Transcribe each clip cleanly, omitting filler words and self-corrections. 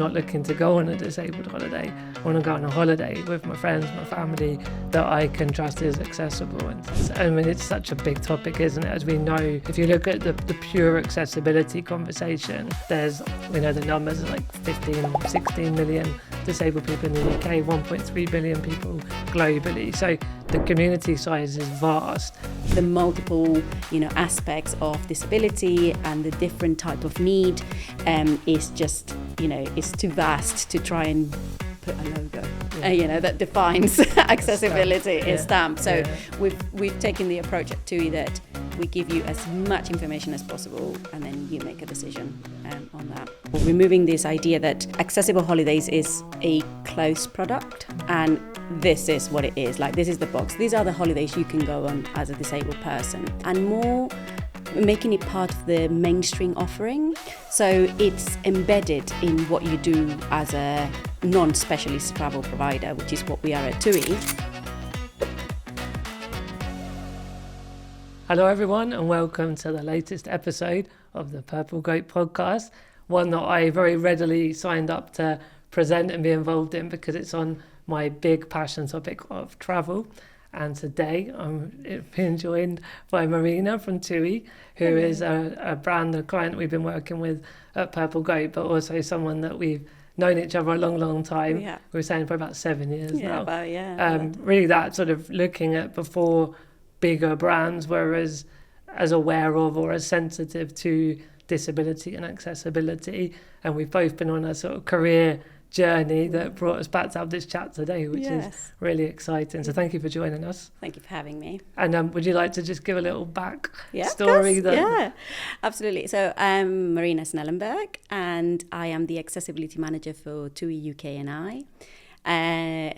not looking to go on a disabled holiday. I want to go on a holiday with my friends, my family, that I can trust is accessible. And I mean, it's such a big topic, isn't it? As we know, if you look at the pure accessibility conversation, there's, we know the numbers are like 15, 16 million disabled people in the UK, 1.3 billion people globally. So the community size is vast. The multiple, aspects of disability and the different type of need is just, is too vast to try and put a logo, that defines accessibility is stamped. So we've taken the approach at TUI that we give you as much information as possible and then you make a decision on that. We're removing this idea that accessible holidays is a closed product and this is what it is. Like, this is the box. These are the holidays you can go on as a disabled person, and more making it part of the mainstream offering. So it's embedded in what you do as a non-specialist travel provider, which is what we are at TUI. Hello everyone, and welcome to the latest episode of the Purple Goat podcast, one that I very readily signed up to present and be involved in because it's on my big passion topic of travel. And today I'm being joined by Marina from TUI, who is a brand, a client we've been working with at Purple Goat, but also someone that we've known each other a long time. Yeah. We were saying for about 7 years now. Really that sort of looking at before bigger brands were as aware of or as sensitive to disability and accessibility. And we've both been on a sort of career journey that brought us back to have this chat today, which is really exciting. So thank you for joining us. Thank you for having me. And would you like to just give a little back story? Yeah, absolutely. So I'm Marina Snellenberg and I am the accessibility manager for TUI UK and I,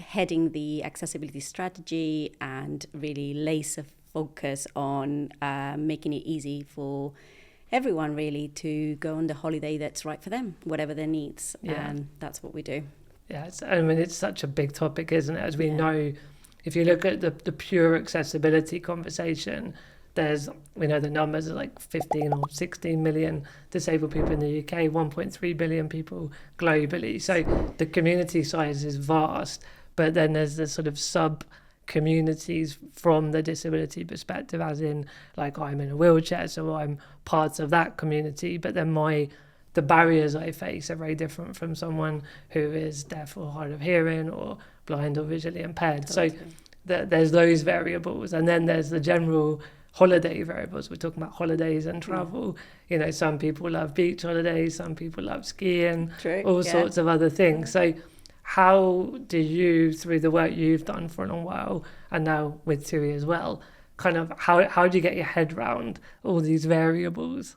heading the accessibility strategy and really laser focus on making it easy for everyone really to go on the holiday that's right for them, whatever their needs. And that's what we do. Yeah, it's such a big topic, isn't it? As we know, if you look at the pure accessibility conversation, we know the numbers are like 15 or 16 million disabled people in the UK, 1.3 billion people globally. So the community size is vast, but then there's the sort of communities from the disability perspective, as in, like, I'm in a wheelchair, so I'm part of that community, but then the barriers I face are very different from someone who is deaf or hard of hearing or blind or visually impaired. Totally. So there's those variables, and then there's the general holiday variables. We're talking about holidays and travel. Some people love beach holidays, some people love skiing, all sorts of other things. So how do you, through the work you've done for a long while, and now with TUI as well, kind of how do you get your head around all these variables?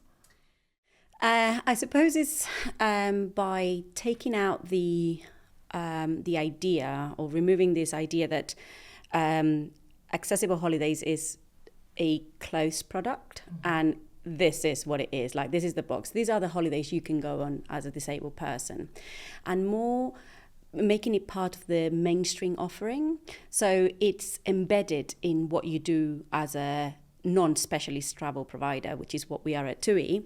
I suppose it's by taking out the idea, or removing this idea that accessible holidays is a closed product, and this is what it is. Like, this is the box. These are the holidays you can go on as a disabled person, and more making it part of the mainstream offering. So it's embedded in what you do as a non-specialist travel provider, which is what we are at TUI,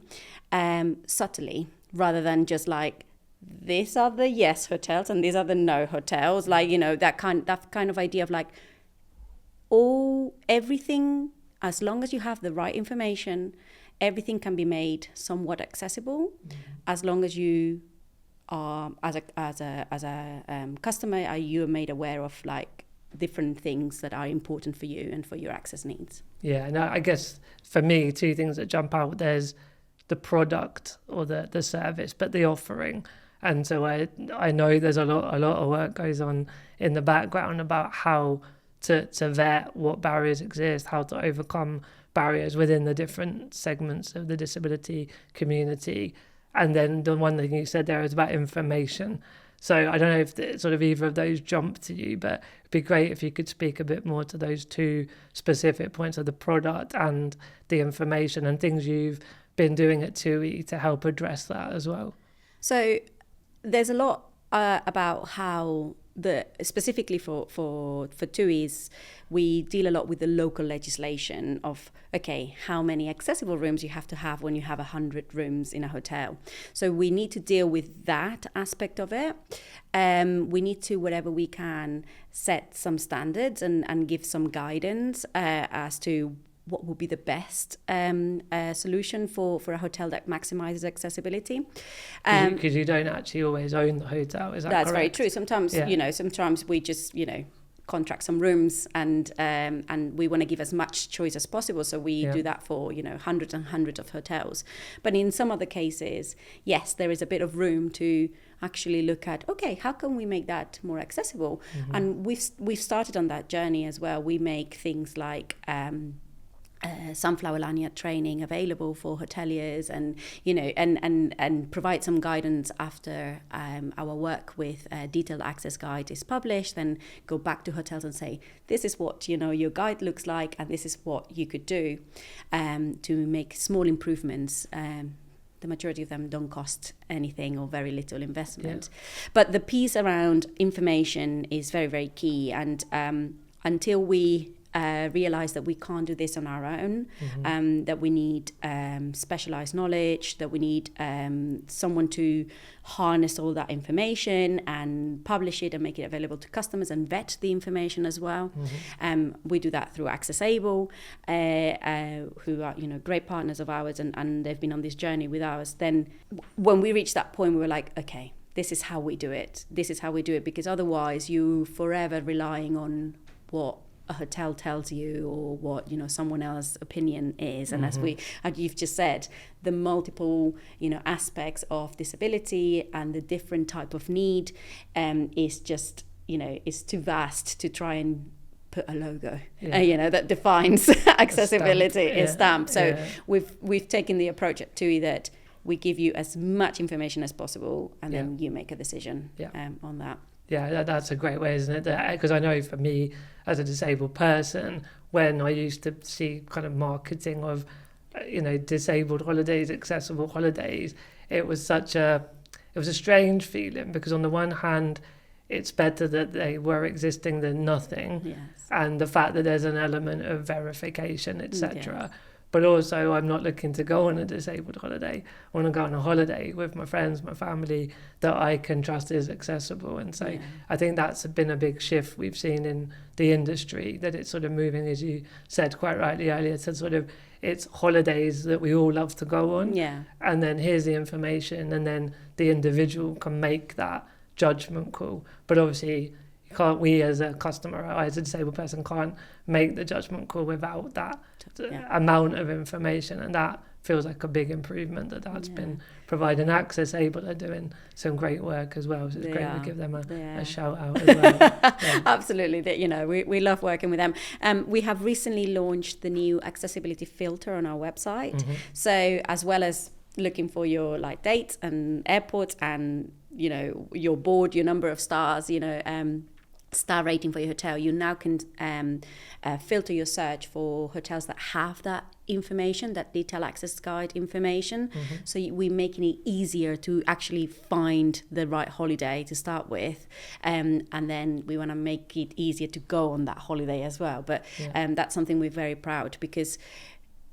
subtly, rather than just like, these are the yes hotels and these are the no hotels. Like, that kind of idea of like, everything, as long as you have the right information, everything can be made somewhat accessible, as long as you as a customer, you are made aware of like different things that are important for you and for your access needs. Yeah, and I guess for me, two things that jump out. There's the product or the service, but the offering. And so I know there's a lot of work goes on in the background about how to vet what barriers exist, how to overcome barriers within the different segments of the disability community. And then the one thing you said there is about information. So I don't know if sort of either of those jump to you, but it'd be great if you could speak a bit more to those two specific points of the product and the information and things you've been doing at TUI to help address that as well. So there's a lot about how specifically for TUIs, we deal a lot with the local legislation of, okay, how many accessible rooms you have to have when you have 100 rooms in a hotel. So we need to deal with that aspect of it. We need to, whatever we can, set some standards and give some guidance as to what will be the best solution for a hotel that maximizes accessibility. Because you don't actually always own the hotel, is that That's correct? very true. Sometimes, sometimes we just, contract some rooms and we want to give as much choice as possible. So we do that for, hundreds and hundreds of hotels. But in some other cases, yes, there is a bit of room to actually look at, okay, how can we make that more accessible? Mm-hmm. And we've started on that journey as well. We make things like sunflower lanyard training available for hoteliers, and and provide some guidance after our work with detailed access guide is published. Then go back to hotels and say, this is what your guide looks like, and this is what you could do to make small improvements. The majority of them don't cost anything or very little investment. But the piece around information is very, very key. And until we realize that we can't do this on our own, that we need specialized knowledge, that we need someone to harness all that information and publish it and make it available to customers and vet the information as well. We do that through Accessible, who are great partners of ours, and they've been on this journey with us. Then when we reached that point, we were like, okay, this is how we do it. This is how we do it, because otherwise you forever relying on what a hotel tells you or what someone else's opinion is. And as you've just said, the multiple aspects of disability and the different type of need is just is too vast to try and put a logo that defines accessibility, a stamp. So we've taken the approach at TUI that we give you as much information as possible, and then you make a decision on that. Yeah, that's a great way, isn't it? Because I know for me, as a disabled person, when I used to see kind of marketing of, disabled holidays, accessible holidays, it was a strange feeling, because on the one hand, it's better that they were existing than nothing, and the fact that there's an element of verification, etc. But also, I'm not looking to go on a disabled holiday. I want to go on a holiday with my friends, my family, that I can trust is accessible. And so I think that's been a big shift we've seen in the industry, that it's sort of moving, as you said quite rightly earlier, to sort of, it's holidays that we all love to go on. And then here's the information, and then the individual can make that judgment call. But obviously, we as a customer, I as a disabled person, can't make the judgment call without that amount of information, and that feels like a big improvement that's been provided. Accessible are doing some great work as well, so it's great to give them a shout out as well. Absolutely, we love working with them. We have recently launched the new accessibility filter on our website, so as well as looking for your dates and airports and your board, your number of stars, star rating for your hotel, you now can filter your search for hotels that have that information, that detailed access guide information. So we're making it easier to actually find the right holiday to start with, and then we want to make it easier to go on that holiday as well. But that's something we're very proud, because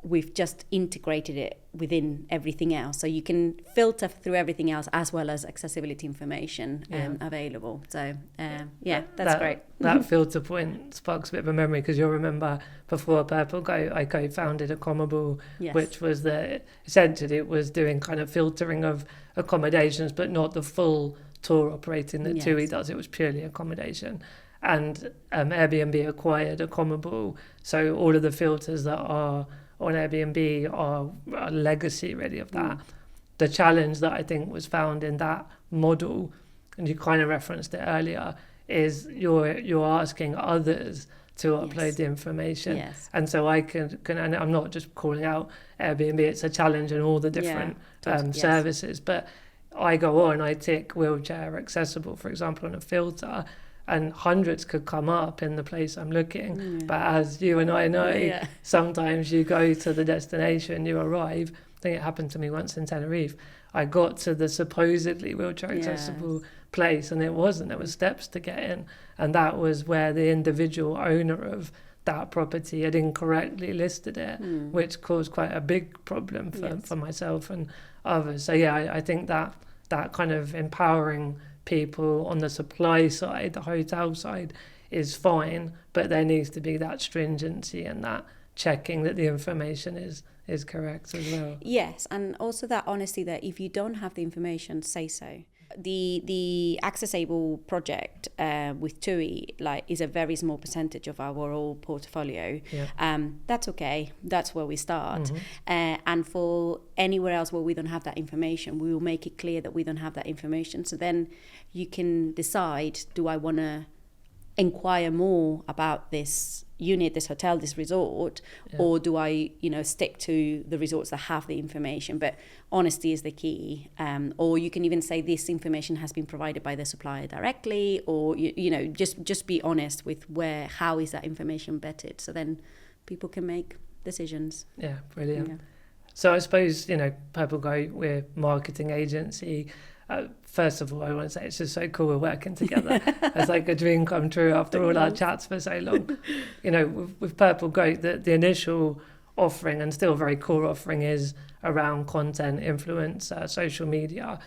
we've just integrated it within everything else, so you can filter through everything else as well as accessibility information available. So that's great. That filter point sparks a bit of a memory, because you'll remember before Purple Go, I co-founded Accommodable, which was essentially it was doing kind of filtering of accommodations, but not the full tour operating that TUI does. It was purely accommodation. And Airbnb acquired Accommodable, so all of the filters that are on Airbnb are a legacy really of that. The challenge that I think was found in that model, and you kind of referenced it earlier, is you're asking others to upload the information. And so I can and I'm not just calling out Airbnb, it's a challenge in all the different services, but I go on, I tick wheelchair accessible, for example, on a filter, and hundreds could come up in the place I'm looking. But as you and I know, sometimes you go to the destination, you arrive, I think it happened to me once in Tenerife. I got to the supposedly wheelchair accessible place and it wasn't. There were steps to get in, and that was where the individual owner of that property had incorrectly listed it, which caused quite a big problem for myself and others. So I think that kind of empowering people on the supply side, the hotel side, is fine, but there needs to be that stringency and that checking that the information is correct as well. Yes, and also that honesty that if you don't have the information, say so. The Accessible project with TUI is a very small percentage of our overall portfolio. That's okay. That's where we start. And for anywhere else where we don't have that information, we will make it clear that we don't have that information. So then you can decide, do I want to inquire more about this unit, this hotel, this resort, or do I, stick to the resorts that have the information? But honesty is the key. Or you can even say this information has been provided by the supplier directly, or just be honest with how is that information vetted, so then people can make decisions. Yeah, brilliant. Yeah. So I suppose Purple Goat, we're a marketing agency. First of all, I want to say it's just so cool we're working together. It's like a dream come true after all our chats for so long. With Purple Goat, the initial offering and still very core offering is around content, influence, social media.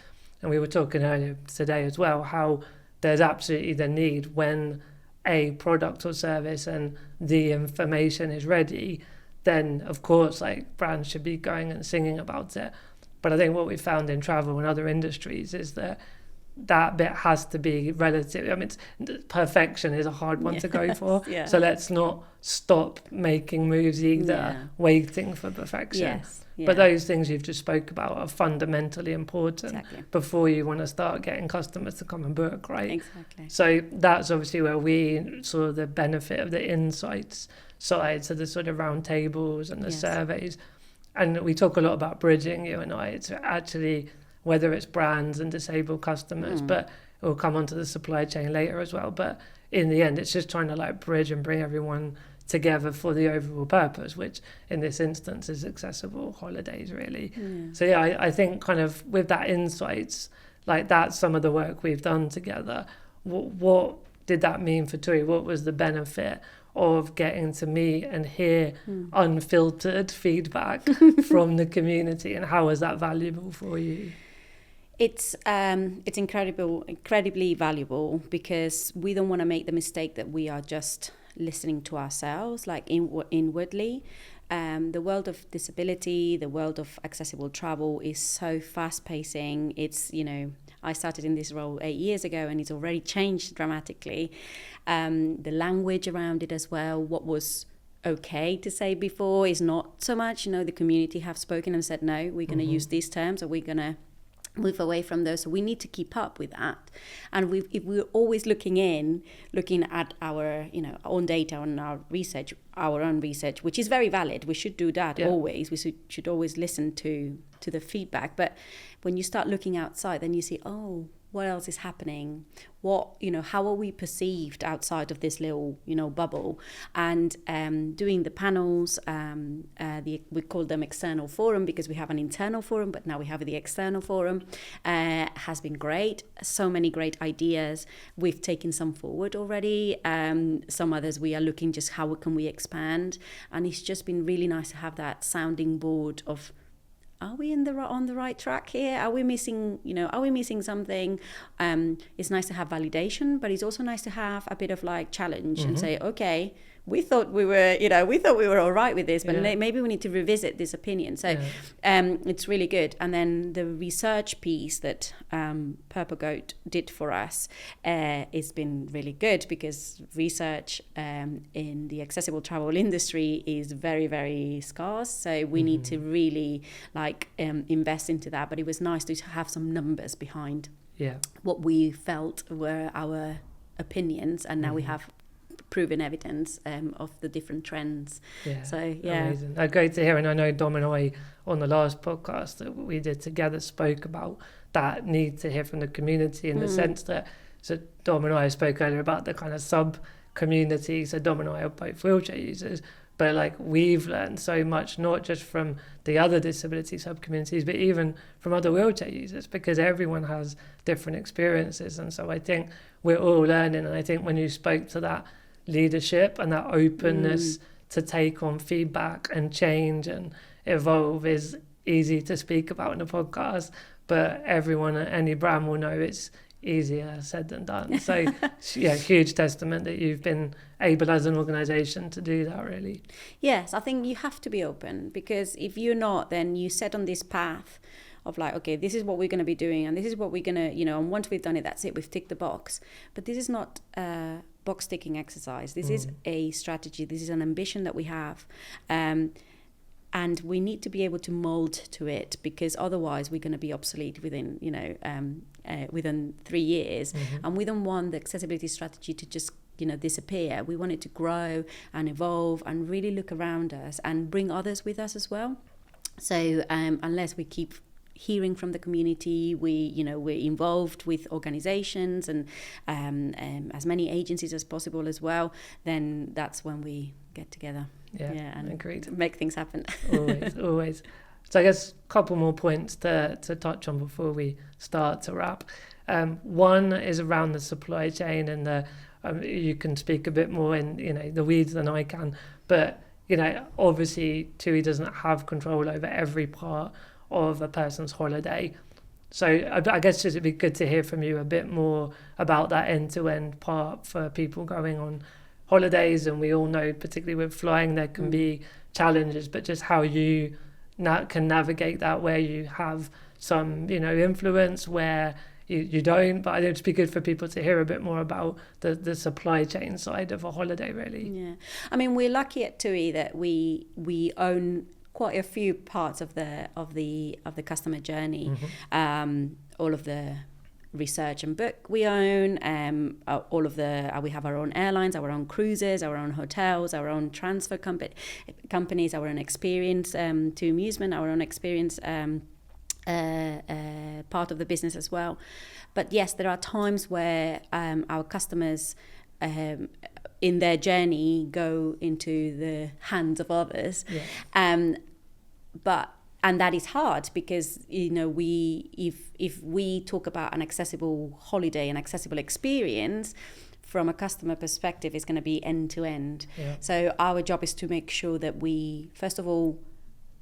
And we were talking earlier today as well how there's absolutely the need when a product or service and the information is ready, then of course brands should be going and singing about it. But I think what we've found in travel and other industries is that bit has to be relative. I mean, perfection is a hard one to go for. So let's not stop making moves either, waiting for perfection. But those things you've just spoke about are fundamentally important before you want to start getting customers to come and book, right? Exactly. So that's obviously where we saw the benefit of the insights side, so the sort of round tables and the surveys. And we talk a lot about bridging, you and I. It's actually whether it's brands and disabled customers, but we'll come onto the supply chain later as well. But in the end, it's just trying to bridge and bring everyone together for the overall purpose, which in this instance is accessible holidays, really. So I think kind of with that insights, that's some of the work we've done together. What did that mean for TUI? What was the benefit of getting to meet and hear unfiltered feedback from the community, and how is that valuable for you? It's incredibly valuable, because we don't want to make the mistake that we are just listening to ourselves inwardly. The world of disability, the world of accessible travel is so fast-pacing. It's, I started in this role 8 years ago and it's already changed dramatically. The language around it as well, what was okay to say before is not so much. The community have spoken and said, no, we're going to use these terms, or we're going to move away from those. So we need to keep up with that. And if we're always looking at our own data and our own research, which is very valid, we should do that always. We should always listen to the feedback. But when you start looking outside, then you see, what else is happening? How are we perceived outside of this little, bubble? And doing the panels, we call them external forum because we have an internal forum, but now we have the external forum, has been great. So many great ideas. We've taken some forward already. Some others we are looking just how can we expand? And it's just been really nice to have that sounding board of, are we on the right track here? Are we missing something? It's nice to have validation, but it's also nice to have a bit of challenge and say, okay, we thought we were all right with this, but maybe we need to revisit this opinion. So it's really good. And then the research piece that Purple Goat did for us has been really good, because research in the accessible travel industry is very, very scarce. So we need to really invest into that. But it was nice to have some numbers behind what we felt were our opinions, and now we have proven evidence of the different trends. Amazing. Great to hear. And I know Dom and I on the last podcast that we did together spoke about that need to hear from the community, in the sense that, so Dom and I spoke earlier about the kind of sub community. So Dom and I are both wheelchair users, But like we've learned so much, not just from the other disability sub-communities, but even from other wheelchair users, because everyone has different experiences. And so I think we're all learning. And I think when you spoke to that leadership and that openness to take on feedback and change and evolve is easy to speak about in a podcast, but everyone at any brand will know it's easier said than done. So yeah, huge testament that you've been able as an organisation to do that, really. Yes, I think you have to be open, because if you're not, then you set on this path of like, okay, this is what we're going to be doing, and this is what we're going to, and once we've done it, that's it, we've ticked the box. But this is not a box ticking exercise. This is a strategy. This is an ambition that we have. And we need to be able to mold to it, because otherwise we're going to be obsolete within, within 3 years. And we don't want the accessibility strategy to just, disappear. We want it to grow and evolve and really look around us and bring others with us as well. So unless we keep hearing from the community, we're involved with organizations and as many agencies as possible as well, then that's when we get together. Yeah, and agreed. Make things happen. Always. So I guess a couple more points to touch on before we start to wrap. One is around the supply chain, and you can speak a bit more in the weeds than I can, but obviously TUI doesn't have control over every part of a person's holiday. So I guess it'd be good to hear from you a bit more about that end-to-end part for people going on holidays. And we all know, particularly with flying, there can be challenges, but just how you can navigate that, where you have some influence, where you don't. But I think it'd be good for people to hear a bit more about the supply chain side of a holiday, really. Yeah, I mean, we're lucky at TUI that we own quite a few parts of the customer journey. All of the research and book we own, we have our own airlines, our own cruises, our own hotels, our own transfer companies, our own experience to amusement, our own experience part of the business as well. But yes, there are times where our customers in their journey go into the hands of others. And that is hard, because if we talk about an accessible holiday, an accessible experience, from a customer perspective, it's going to be end to end. So our job is to make sure that we, first of all,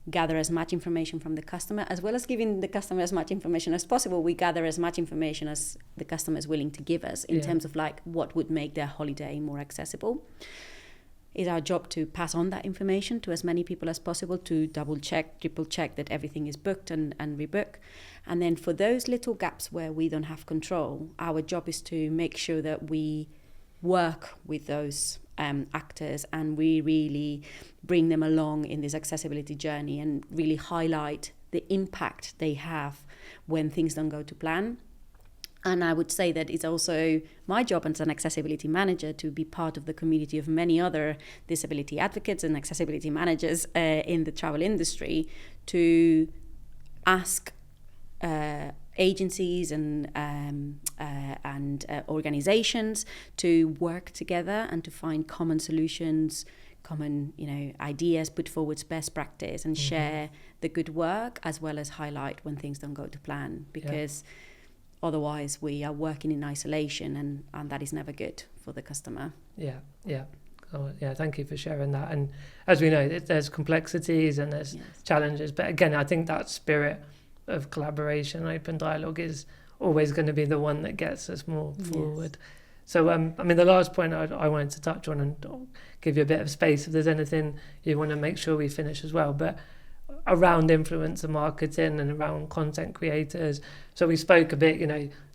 gather as much information from the customer, as well as giving the customer as much information as possible. We gather as much information as the customer is willing to give us in terms of like what would make their holiday more accessible. It's our job to pass on that information to as many people as possible, to double check, triple check that everything is booked and rebook. And then for those little gaps where we don't have control, our job is to make sure that we work with those actors, and we really bring them along in this accessibility journey and really highlight the impact they have when things don't go to plan. And I would say that it's also my job as an accessibility manager to be part of the community of many other disability advocates and accessibility managers in the travel industry, to ask agencies and organizations to work together and to find common solutions, common ideas, put forward best practice, and share the good work, as well as highlight when things don't go to plan, because otherwise we are working in isolation, and that is never good for the customer. Thank you for sharing that. And as we know, there's complexities and there's challenges, but again, I think that spirit of collaboration, open dialogue is always going to be the one that gets us more forward. So the last point I wanted to touch on, and I'll give you a bit of space if there's anything you want to make sure we finish as well, but around influencer marketing and around content creators. So we spoke a bit,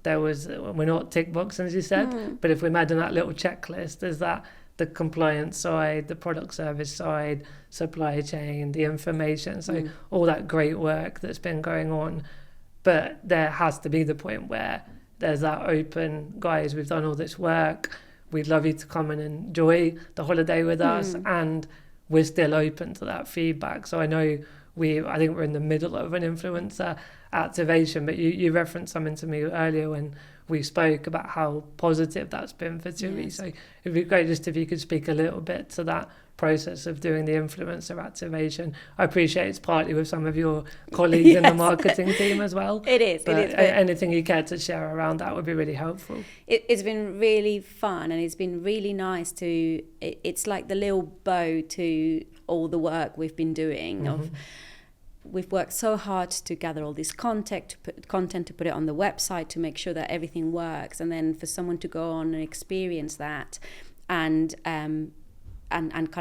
we're not tick boxing, as you said, but if we imagine that little checklist, there's that the compliance side, the product service side, supply chain, the information, so all that great work that's been going on. But there has to be the point where there's that open, guys, we've done all this work, we'd love you to come and enjoy the holiday with us, and we're still open to that feedback. So I know I think we're in the middle of an influencer activation, but you referenced something to me earlier when we spoke about how positive that's been for TUI. So it'd be great just if you could speak a little bit to that process of doing the influencer activation. I appreciate it's partly with some of your colleagues in the marketing team as well. It is. But anything you care to share around that would be really helpful. It's been really fun, and it's been really nice it's like the little bow to all the work we've been doing. We've worked so hard to gather all this content, to put it on the website, to make sure that everything works, and then for someone to go on and experience that and kind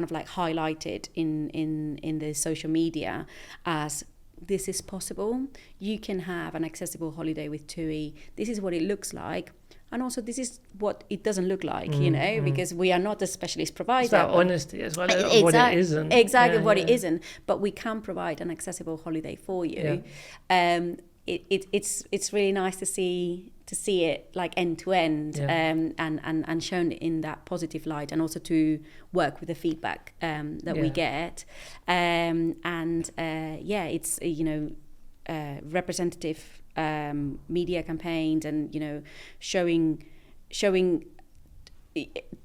of like highlight it in the social media as this is possible. You can have an accessible holiday with TUI. This is what it looks like. And also, this is what it doesn't look like, because we are not a specialist provider. It's that honesty as well, what it isn't. Exactly, what it isn't. But we can provide an accessible holiday for you. Yeah. It's really nice to see it like end to end, and shown in that positive light, and also to work with the feedback that we get. It's representative media campaigns, and showing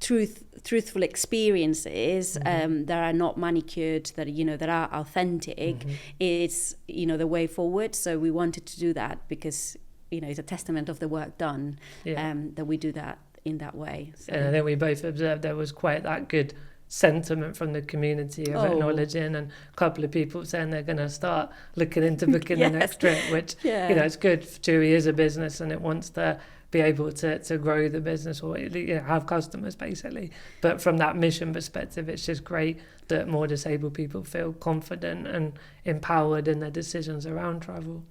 truthful experiences that are not manicured, that are authentic. It's the way forward. So we wanted to do that because it's a testament of the work done, that we do that in that way. So. And I think we both observed there was quite that good sentiment from the community of acknowledging, and a couple of people saying they're going to start looking into booking the next trip, which it's good. TUI is a business and it wants to be able to grow the business, or have customers basically. But from that mission perspective, it's just great that more disabled people feel confident and empowered in their decisions around travel.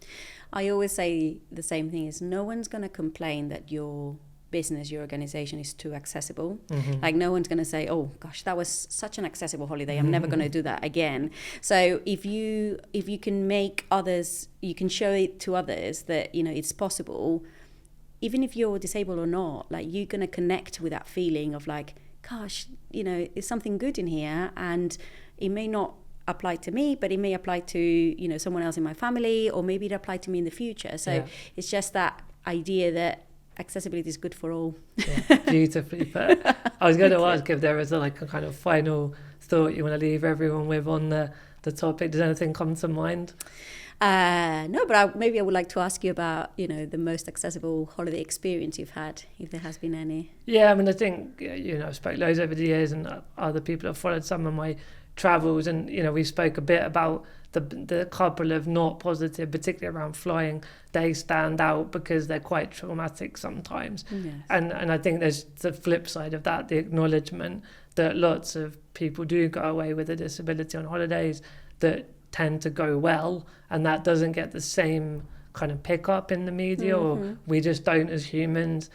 I always say the same thing: is no one's going to complain that your business, your organization is too accessible. Like no one's going to say, oh gosh, that was such an accessible holiday, I'm never going to do that again. So if you can make others, you can show it to others that it's possible, even if you're disabled or not, like you're going to connect with that feeling of like, gosh, there's something good in here, and it may not apply to me, but it may apply to someone else in my family, or maybe it apply to me in the future. So it's just that idea that accessibility is good for all. Beautifully put. I was going to ask if there was a kind of final thought you want to leave everyone with on the topic. Does anything come to mind? No, but maybe I would like to ask you about the most accessible holiday experience you've had, if there has been any. Yeah, I mean, I think I've spoke loads over the years, and other people have followed some of my travels, and we spoke a bit about the couple of not positive, particularly around flying. They stand out because they're quite traumatic sometimes. Yes. And I think there's the flip side of that, the acknowledgement that lots of people do go away with a disability on holidays that tend to go well, and that doesn't get the same kind of pick up in the media, or we just don't as humans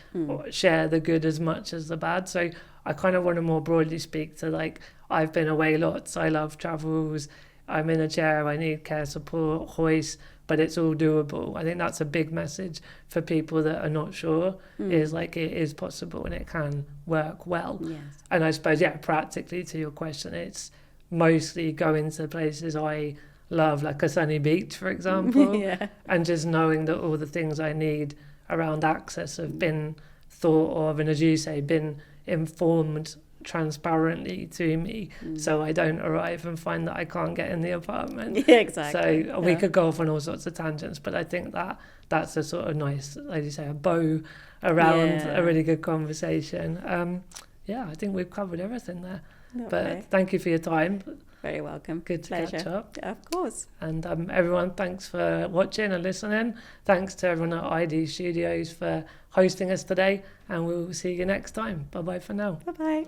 share the good as much as the bad. So I kind of want to more broadly speak to I've been away lots, I love travels, I'm in a chair, I need care support, hoist, but it's all doable. I think that's a big message for people that are not sure, is it is possible and it can work well. Yes. And I suppose, practically to your question, it's mostly going to places I love, like a sunny beach, for example, and just knowing that all the things I need around access have been thought of, and as you say, been informed transparently to me, so I don't arrive and find that I can't get in the apartment. Yeah, exactly. So we could go off on all sorts of tangents, but I think that's a sort of nice, like you say, a bow around a really good conversation. I think we've covered everything there. But thank you for your time. Very welcome. Good to Pleasure. catch up. Of course. And everyone, thanks for watching and listening. Thanks to everyone at ID Studios for hosting us today, and we'll see you next time. Bye-bye for now. Bye-bye.